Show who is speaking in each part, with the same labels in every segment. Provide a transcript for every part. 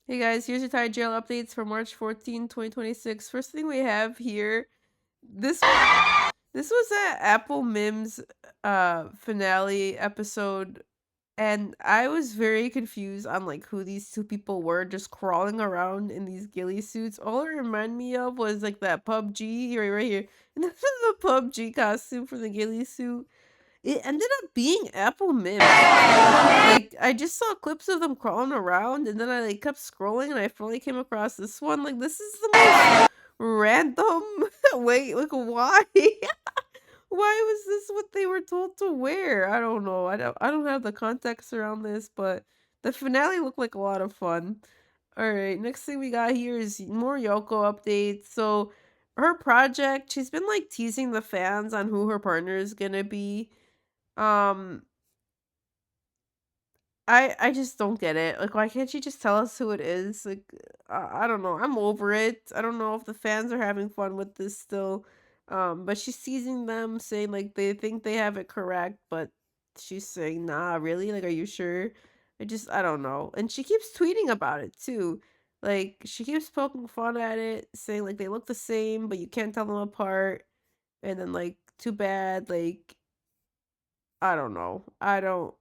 Speaker 1: Hey guys, here's your ThaiGL updates for March 14, 2026. First thing we have here, this was a Apple Mims finale episode, and I was very confused on like who these two people were just crawling around in these ghillie suits. All it reminded me of was like that PUBG right here. And this is the PUBG costume for the ghillie suit. It ended up being Apple Mims. Like, I just saw clips of them crawling around, and then I, like, kept scrolling, and I finally came across this one, like, this is the most random wait, like, why? Why was this what they were told to wear? I don't know, I don't have the context around this, but the finale looked like a lot of fun. Alright, next thing we got here is more Yoko updates. So, her project, she's been, like, teasing the fans on who her partner is gonna be. Um, I just don't get it. Like, why can't she just tell us who it is? Like, I don't know. I'm over it. I don't know if the fans are having fun with this still. But she's teasing them, saying like they think they have it correct, but she's saying, nah, really? Like, are you sure? I don't know. And she keeps tweeting about it too. Like, she keeps poking fun at it, saying like they look the same, but you can't tell them apart. And then like, too bad. Like, I don't know. I don't.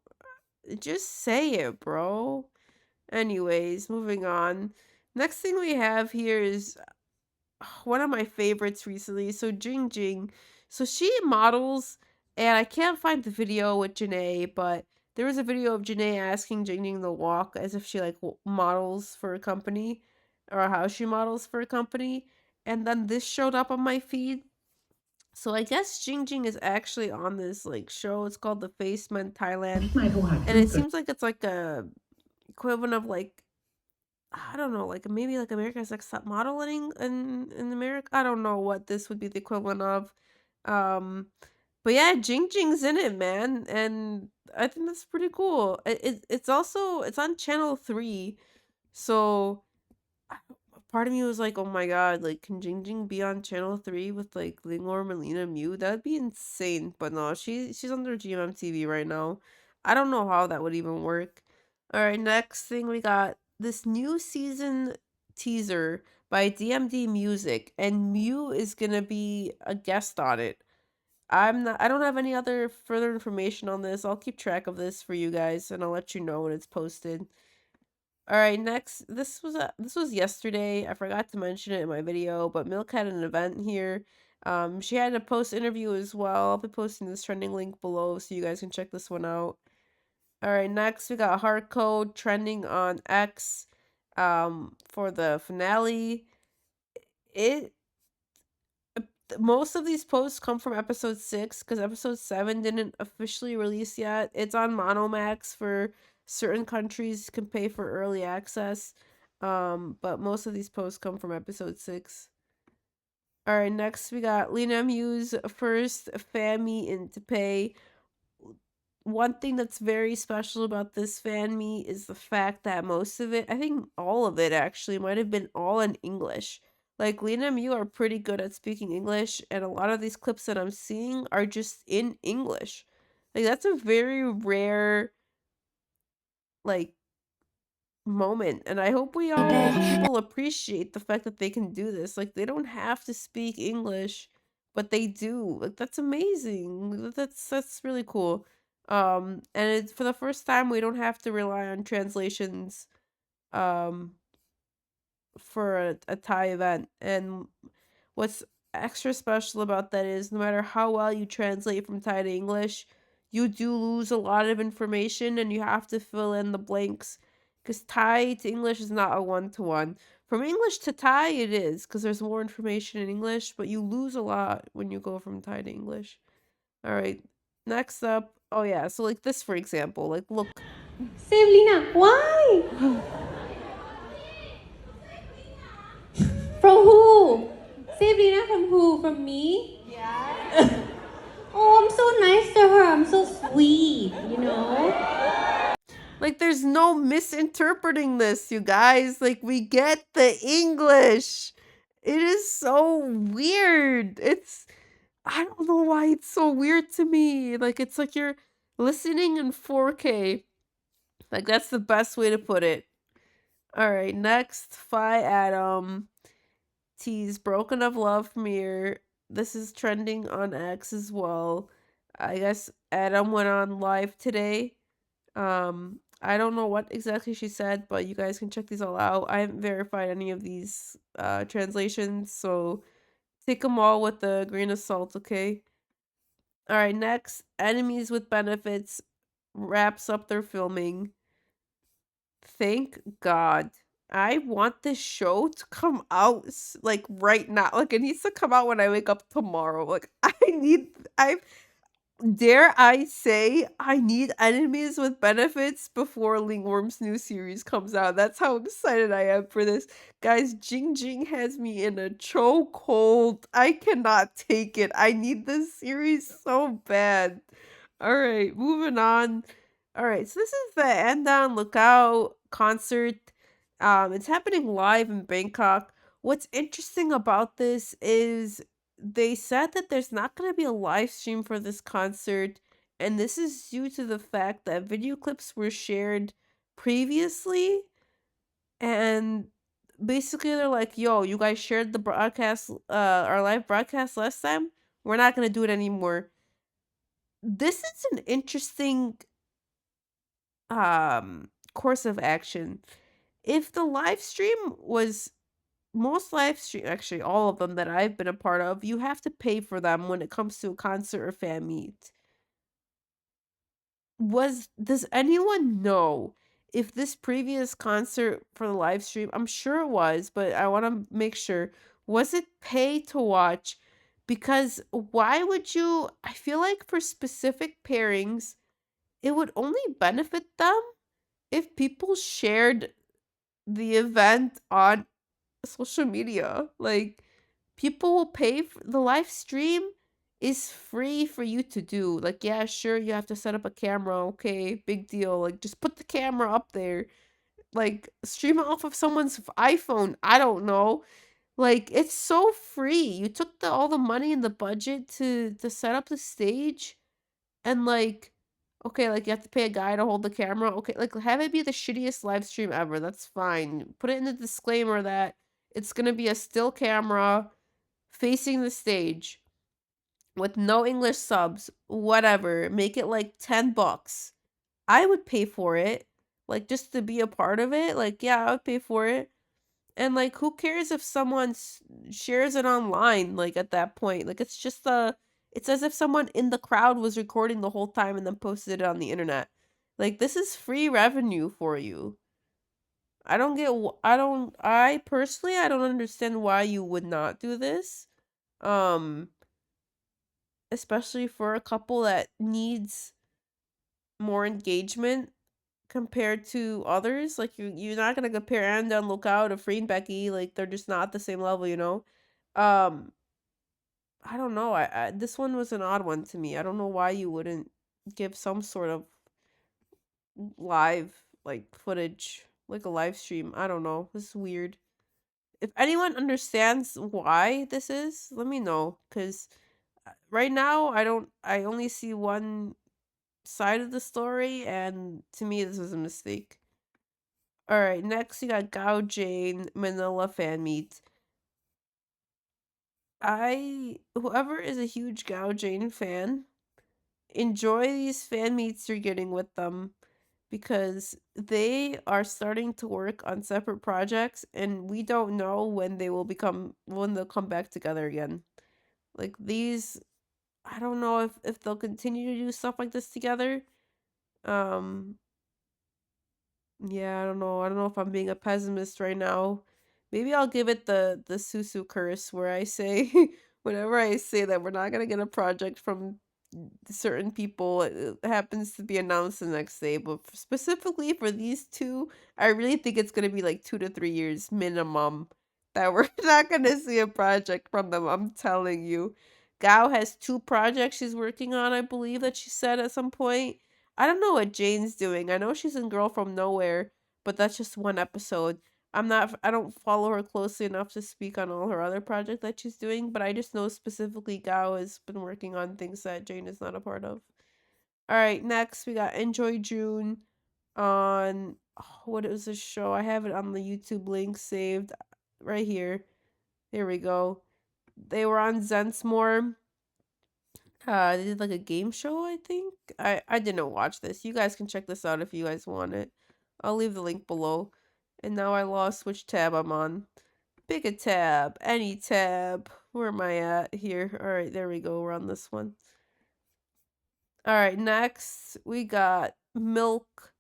Speaker 1: Just say it, bro. Anyways, moving on. Next thing we have here is one of my favorites recently. So Jingjing. So she models, and I can't find the video with Janae, but there was a video of Janae asking Jingjing to walk as if she like models for a company, or how she models for a company. And then this showed up on my feed. So I guess Jingjing is actually on this like show. It's called The Face Men Thailand, and it seems like it's like a equivalent of like I don't know, like maybe like America's Next Top Modeling in America. I don't know what this would be the equivalent of. Um, but yeah, Jingjing's in it, man, and I think that's pretty cool. It's also it's on channel 3, so I- part of me was like, oh my god, like can Jingjing be on channel 3 with like Lingorm and LenaMiu? That'd be insane. But no, she's under GMMTV right now. I don't know how that would even work. All right, next thing we got this new season teaser by DMD Music, and Mew is gonna be a guest on it. I don't have any other further information on this. I'll keep track of this for you guys and I'll let you know when it's posted. All right, next. This was yesterday. I forgot to mention it in my video, but Milk had an event here. She had a post interview as well. I'll be posting this trending link below so you guys can check this one out. All right, next we got Heart Code trending on X for the finale. It most of these posts come from episode 6 because episode 7 didn't officially release yet. It's on Monomax for certain countries can pay for early access. But most of these posts come from episode 6. All right, next we got LenaMiu's first fan meet in Taipei. One thing that's very special about this fan meet is the fact that most of it, I think all of it actually, might have been all in English. Like Lena and Mew are pretty good at speaking English, and a lot of these clips that I'm seeing are just in English. Like that's a very rare like moment, and I hope people appreciate the fact that they can do this. Like they don't have to speak English, but they do. Like that's amazing. That's really cool. And it's for the first time we don't have to rely on translations um for a Thai event. And what's extra special about that is no matter how well you translate from Thai to English, you do lose a lot of information and you have to fill in the blanks because Thai to English is not a one-to-one. From English to Thai, it is because there's more information in English, but you lose a lot when you go from Thai to English. All right, next up. Oh, yeah. So, like this, for example, like, look.
Speaker 2: Save Lina. Why? From who? Save Lina from who? From me? Yeah. Oh, I'm so nice to her. I'm so sweet, you know?
Speaker 1: Like, there's no misinterpreting this, you guys. Like, we get the English. It is so weird. I don't know why it's so weird to me. Like, it's like you're listening in 4K. Like, that's the best way to put it. All right, next, Phi Adam tease Broken of Love premiere. This is trending on X as well. I guess Adam went on live today. I don't know what exactly she said, but you guys can check these all out. I haven't verified any of these translations, so take them all with a grain of salt, okay? All right, next, Enemies with Benefits wraps up their filming. Thank God. I want this show to come out like right now. Like it needs to come out when I wake up tomorrow. Like I dare I say I need enemies with benefits before Lingworm's new series comes out. That's how excited I am for this. Guys, Jingjing has me in a chokehold. I cannot take it. I need this series so bad. All right, moving on. All right, so this is the NDEnt Lookout concert. It's happening live in Bangkok. What's interesting about this is they said that there's not going to be a live stream for this concert, and this is due to the fact that video clips were shared previously, and basically they're like, "Yo, you guys shared the broadcast, our live broadcast last time. We're not going to do it anymore." This is an interesting course of action. If the live stream was most live stream, actually all of them that I've been a part of, you have to pay for them when it comes to a concert or fan meet. Does anyone know if this previous concert for the live stream, I'm sure it was, but I want to make sure, was it pay to watch? Because why would you, I feel like for specific pairings, it would only benefit them if people shared the event on social media. Like, people will pay for the live stream is free for you to do. Like, yeah, sure, you have to set up a camera. Okay, big deal. Like, just put the camera up there. Like, stream it off of someone's iPhone. I don't know. Like, it's so free. You took all the money and the budget to set up the stage, and like, okay, like you have to pay a guy to hold the camera. Okay, like have it be the shittiest live stream ever. That's fine. Put it in the disclaimer that it's gonna be a still camera facing the stage with no English subs, whatever. Make it like $10. I would pay for it. Like just to be a part of it. Like, yeah, I would pay for it. And like who cares if someone shares it online like at that point? Like it's just it's as if someone in the crowd was recording the whole time and then posted it on the internet. Like this is free revenue for you. I don't get I personally I don't understand why you would not do this. Um especially for a couple that needs more engagement compared to others. Like you're not gonna compare Anda and Lookout to Free and Becky. Like they're just not the same level, you know. Um, I don't know. I this one was an odd one to me. I don't know why you wouldn't give some sort of live like footage, like a live stream. I don't know. This is weird. If anyone understands why this is, let me know. Cause right now I don't. I only see one side of the story, and to me this is a mistake. All right, next we got Gao Jane Manila fan meet. Whoever is a huge Gao Jane fan, enjoy these fan meets you're getting with them because they are starting to work on separate projects and we don't know when they'll come back together again. Like these, I don't know if they'll continue to do stuff like this together. Um Yeah, I don't know. I don't know if I'm being a pessimist right now. Maybe I'll give it the Susu curse where I say whenever I say that we're not gonna get a project from certain people, it happens to be announced the next day. But specifically for these two, I really think it's gonna be like 2 to 3 years minimum that we're not gonna see a project from them. I'm telling you. Gao has two projects she's working on, I believe that she said at some point. I don't know what Jane's doing. I know she's in Girl from Nowhere, but that's just one episode. I don't follow her closely enough to speak on all her other projects that she's doing, but I just know specifically Gao has been working on things that Jane is not a part of. All right, next we got Enjoy June on Oh, what is this show? I have it on the YouTube link saved right here. Here we go. They were on Zensmore. They did like a game show, I think. I didn't watch this. You guys can check this out if you guys want it. I'll leave the link below. And now I lost which tab I'm on. Pick a tab, any tab. Where am I at here? All right, there we go. We're on this one. All right, next we got Milk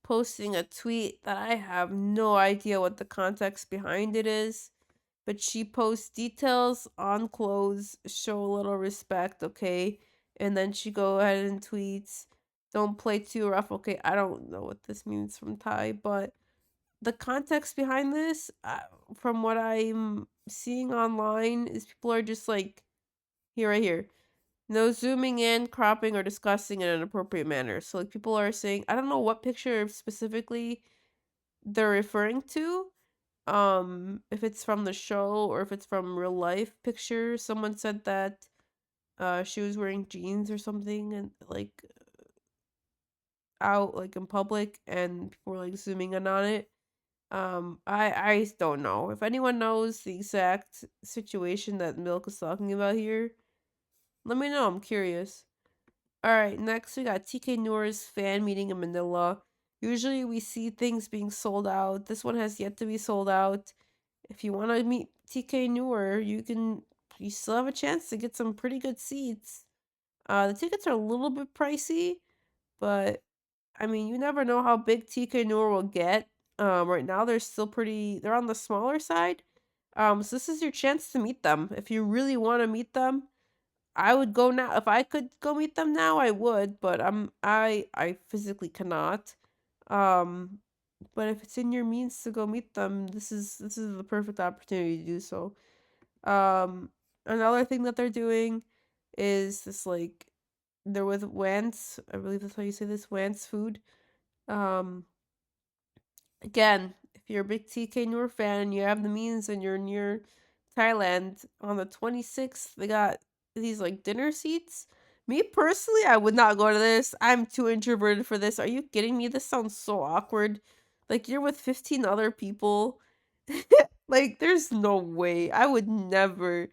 Speaker 1: posting a tweet that I have no idea what the context behind it is. But she posts details on clothes, show a little respect, okay? And then she go ahead and tweets, don't play too rough, okay? I don't know what this means from Thai, but the context behind this, from what I'm seeing online, is people are just like, here, right here. No zooming in, cropping, or discussing in an appropriate manner. So, like, people are saying, I don't know what picture specifically they're referring to, if it's from the show or if it's from real life picture. Someone said that she was wearing jeans or something, and like out like in public, and people were like zooming in on it. I don't know if anyone knows the exact situation that Milk is talking about here. Let me know, I'm curious. All right, next we got TKNur's fan meeting in Manila. Usually we see things being sold out. This one has yet to be sold out. If you want to meet TKNur, you still have a chance to get some pretty good seats. The tickets are a little bit pricey, but I mean, you never know how big TKNur will get. Right now they're on the smaller side. So this is your chance to meet them. If you really want to meet them, I would go now. If I could go meet them now, I would, but I physically cannot. Um, but if it's in your means to go meet them, this is the perfect opportunity to do so. Another thing that they're doing is this like they're with Wance. I believe that's how you say this, Wance Food. Um, Again, if you're a big TKNur fan and you have the means and you're near Thailand on the 26th, they got these like dinner seats. Me personally, I would not go to this. I'm too introverted for this. Are you kidding me? This sounds so awkward. Like you're with 15 other people. Like there's no way. I would never.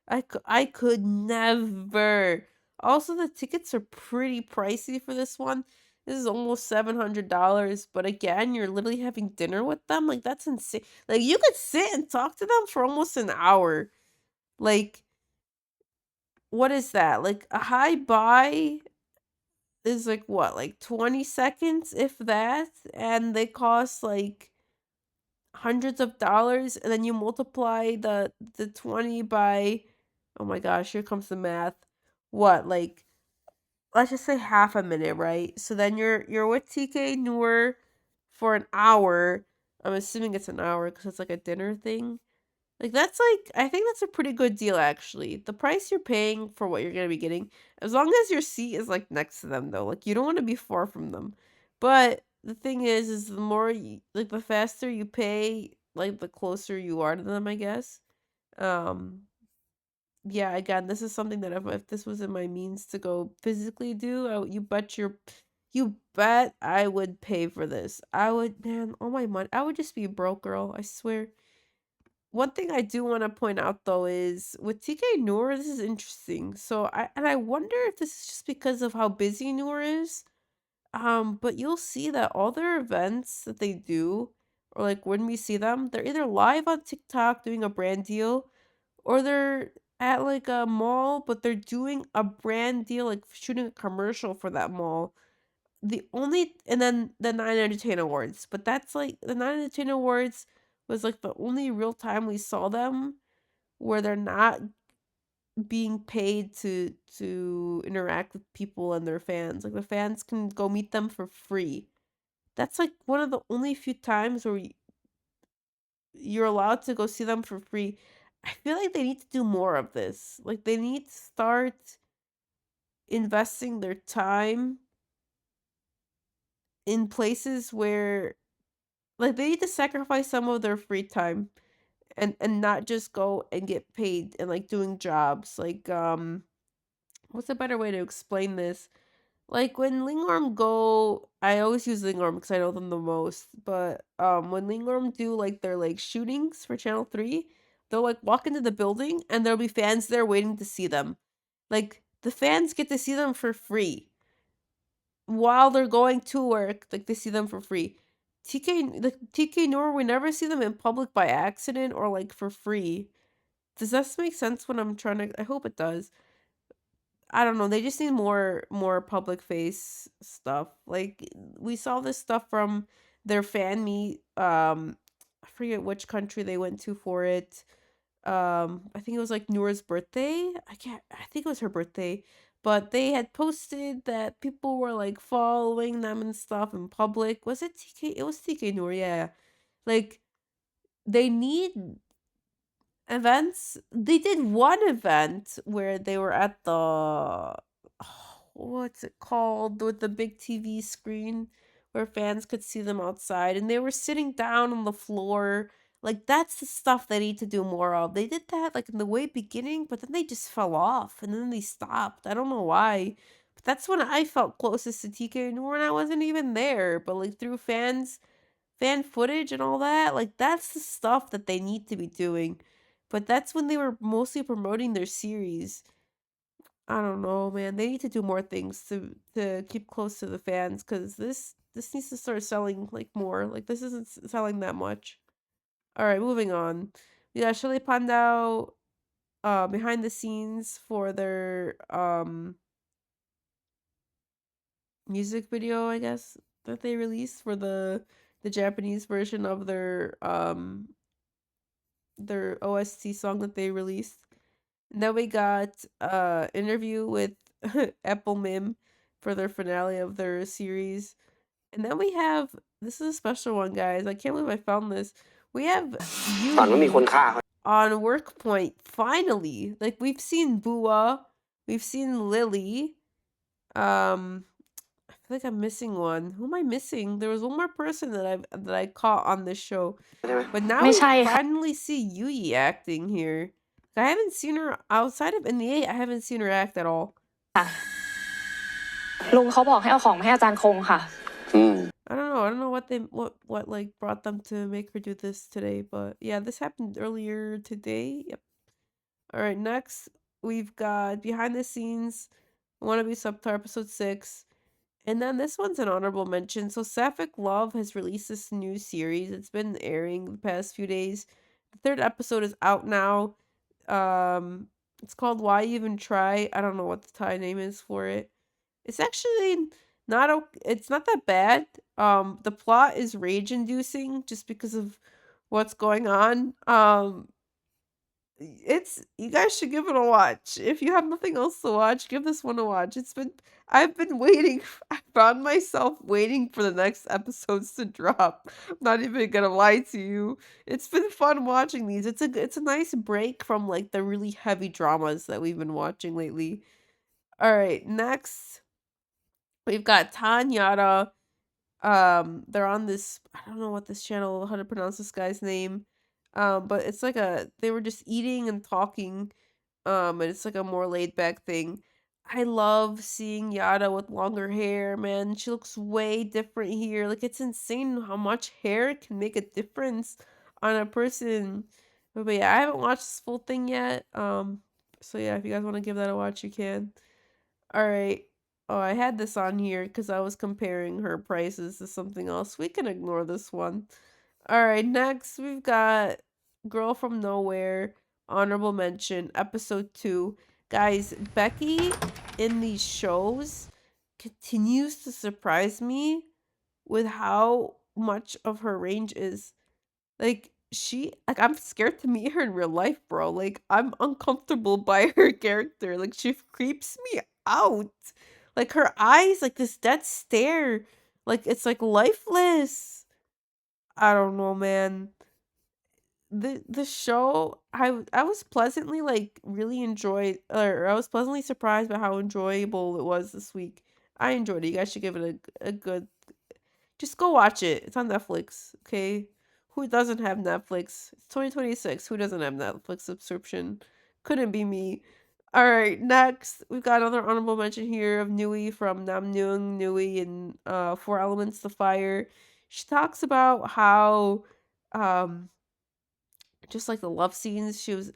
Speaker 1: I could never. Also, the tickets are pretty pricey for this one. This is almost $700, but again, you're literally having dinner with them. Like that's insane. Like you could sit and talk to them for almost an hour. Like what is that? Like a high buy is like what? Like 20 seconds if that, and they cost like hundreds of dollars, and then you multiply the 20 by, oh my gosh, here comes the math. What? Like let's just say half a minute, right? So then you're with TKNur for an hour. I'm assuming it's an hour because it's like a dinner thing. Like that's like I think that's a pretty good deal actually. The price you're paying for what you're gonna be getting, as long as your seat is like next to them though. Like you don't want to be far from them. But the thing is the more like the faster you pay, like the closer you are to them, I guess. Um yeah, again, this is something that if this was in my means to go physically do, you bet I would pay for this. I would, man, all my money. I would just be a broke girl, I swear. One thing I do want to point out though is with TK Noor, this is interesting. I wonder if this is just because of how busy Noor is. But you'll see that all their events that they do, or like when we see them, they're either live on TikTok doing a brand deal, or they're at like a mall, but they're doing a brand deal, like shooting a commercial for that mall. And then the Nine Entertain Awards, but that's like the Nine Entertain Awards was like the only real time we saw them where they're not being paid to interact with people and their fans. Like the fans can go meet them for free. That's like one of the only few times where you're allowed to go see them for free. I feel like they need to do more of this. Like they need to start investing their time in places where like they need to sacrifice some of their free time and not just go and get paid and like doing jobs. Like what's a better way to explain this? Like when Lingorm go, I always use Lingorm because I know them the most. But when Lingorm do like their like shootings for Channel 3, they'll like walk into the building and there'll be fans there waiting to see them. Like the fans get to see them for free while they're going to work. Like they see them for free. TKNur, we never see them in public by accident or like for free. Does this make sense when I'm trying to? I hope it does. I don't know, they just need more public face stuff. Like we saw this stuff from their fan meet. I forget which country they went to for it. I think it was like Noor's birthday. I think it was her birthday. But they had posted that people were like following them and stuff in public. Was it TK? It was TK Noor, yeah. Like they need events. They did one event where they were at the what's it called, with the big TV screen where fans could see them outside and they were sitting down on the floor. Like that's the stuff they need to do more of. They did that like in the way beginning, but then they just fell off and then they stopped. I don't know why. But that's when I felt closest to TK and when I wasn't even there. But like through fan footage and all that, like that's the stuff that they need to be doing. But that's when they were mostly promoting their series. I don't know, man. They need to do more things to keep close to the fans because this needs to start selling like more. Like this isn't selling that much. All right, moving on. We got Shelly Pandao behind the scenes for their music video, I guess, that they released for the Japanese version of their OST song that they released. And then we got interview with Apple Mim for their finale of their series. And then we have, this is a special one, guys. I can't believe I found this. We have Yui on Work Point finally. Like we've seen Bua, we've seen Lily. I feel like I'm missing one. Who am I missing? There was one more person that I caught on this show. But now
Speaker 2: ไม่
Speaker 1: we
Speaker 2: ใช่ค่ะ
Speaker 1: finally see Yui acting here. I haven't seen her outside of NDEnt. I haven't seen her act at all.
Speaker 2: ลุงเขาบอกให้เอาของมาให้อาจารย์คงค่ะ
Speaker 1: I don't know. I don't know what like brought them to make her do this today, but yeah, this happened earlier today. Yep. All right, next we've got behind the scenes Wannabe Subtar episode 6. And then this one's an honorable mention. So Sapphic Love has released this new series. It's been airing the past few days. The third episode is out now. It's called Why Even Try. I don't know what the Thai name is for it. It's actually it's not that bad. The plot is rage inducing just because of what's going on. It's you guys should give it a watch. If you have nothing else to watch, give this one a watch. I've been waiting. I found myself waiting for the next episodes to drop. I'm not even gonna lie to you. It's been fun watching these. It's a nice break from like the really heavy dramas that we've been watching lately. All right, next we've got Tanyara. They're on this. I don't know what this channel, how to pronounce this guy's name. But it's like they were just eating and talking. And it's like a more laid back thing. I love seeing Yada with longer hair, man. She looks way different here. Like it's insane how much hair can make a difference on a person. But yeah, I haven't watched this full thing yet. So yeah, if you guys want to give that a watch, you can. All right. Oh, I had this on here because I was comparing her prices to something else. We can ignore this one. All right, next we've got Girl from Nowhere, honorable mention, episode 2. Guys, Becky in these shows continues to surprise me with how much of her range is. Like I'm scared to meet her in real life, bro. Like I'm uncomfortable by her character. Like she creeps me out. Like her eyes, like this dead stare. Like it's like lifeless. I don't know, man. The show I was pleasantly like really enjoyed, or I was pleasantly surprised by how enjoyable it was this week. I enjoyed it. You guys should give it a good, just go watch it. It's on Netflix, okay? Who doesn't have Netflix? It's 2026. Who doesn't have Netflix subscription? Couldn't be me. All right, next we've got another honorable mention here of Noey from Namnoon Noey and Four Elements to Fire. She talks about how um just like the love scenes, she was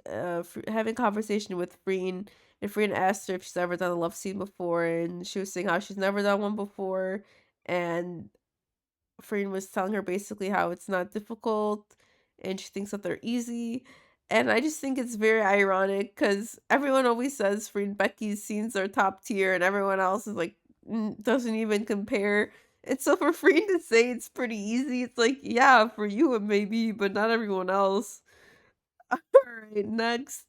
Speaker 1: having conversation with Freen, and Freen asked her if she's ever done a love scene before, and she was saying how she's never done one before, and Freen was telling her basically how it's not difficult and she thinks that they're easy. And I just think it's very ironic because everyone always says Freen Becky's scenes are top tier and everyone else is like, doesn't even compare. And so for Freen to say it's pretty easy, it's like, yeah, for you it may be, but not everyone else. All right, next.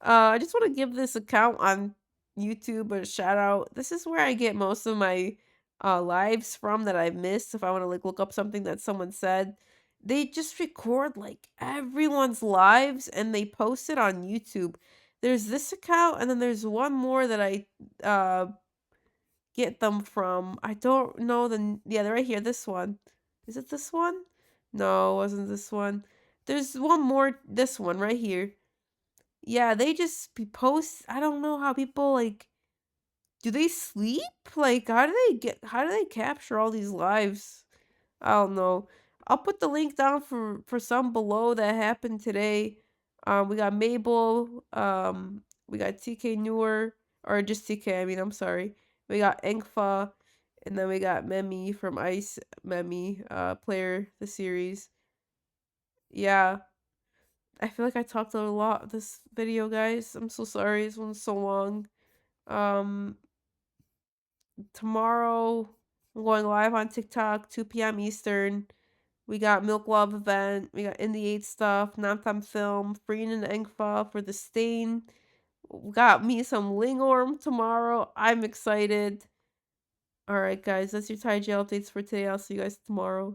Speaker 1: I just want to give this account on YouTube a shout out. This is where I get most of my lives from that I missed. If I want to like look up something that someone said, they just record like everyone's lives and they post it on YouTube. There's this account and then there's one more that I uh get them from. I don't know yeah, they're right here. This one. Is it this one? No, it wasn't this one. There's one more, this one right here. Yeah, they just be post I don't know how people, like do they sleep? Like, how do they capture all these lives? I don't know. I'll put the link down for some below that happened today. We got Mabel, we got TKNur, or just TK, I mean, I'm sorry. We got Engfa, and then we got Memi from Ice Memi, player the series. Yeah. I feel like I talked a lot this video, guys. I'm so sorry. This one's so long. Um, Tomorrow I'm going live on TikTok, 2 p.m. Eastern. We got Milk Love event. We got NDEnt stuff, Namtam film, Freen and Engfa for the stain. We got me some Lingorm tomorrow. I'm excited. All right, guys, that's your ThaiGL updates for today. I'll see you guys tomorrow.